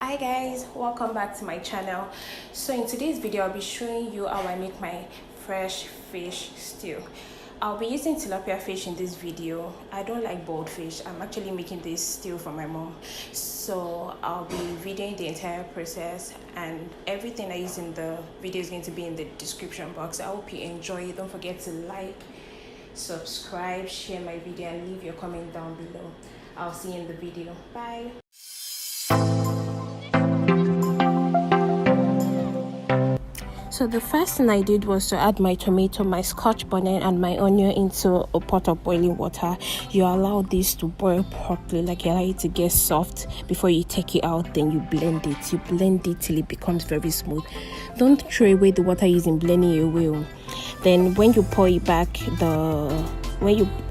Hi guys, welcome back to my channel. So in today's video I'll be showing you how I make my fresh fish stew. I'll be using tilapia fish in this video. I don't like boiled fish. I'm actually making this stew for my mom, so I'll be videoing the entire process, and everything I use in the video is going to be in the description box. I hope you enjoy it. Don't forget to like, subscribe, share my video, and leave your comment down below. I'll see you in the video. Bye. So the first thing I did was to add my tomato, my Scotch bonnet, and my onion into a pot of boiling water. You allow this to boil properly, like you allow it to get soft before you take it out. Then you blend it. You blend it till it becomes very smooth. Don't throw away the water using blending it away. Then when you pour it back,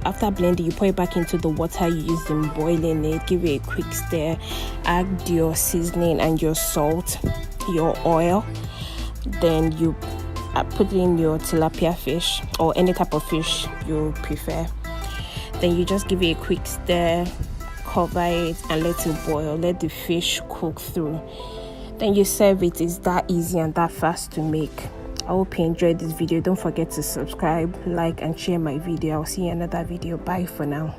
after blending, you pour it back into the water you used in boiling it. Give it a quick stir. Add your seasoning and your salt, your oil. Then you put in your tilapia fish or any type of fish you prefer. Then you just give it a quick stir, cover it, and let it boil. Let the fish cook through. Then you serve it. It's that easy and that fast to make. I hope you enjoyed this video. Don't forget to subscribe, like, and share my video. I'll see you in another video. Bye for now.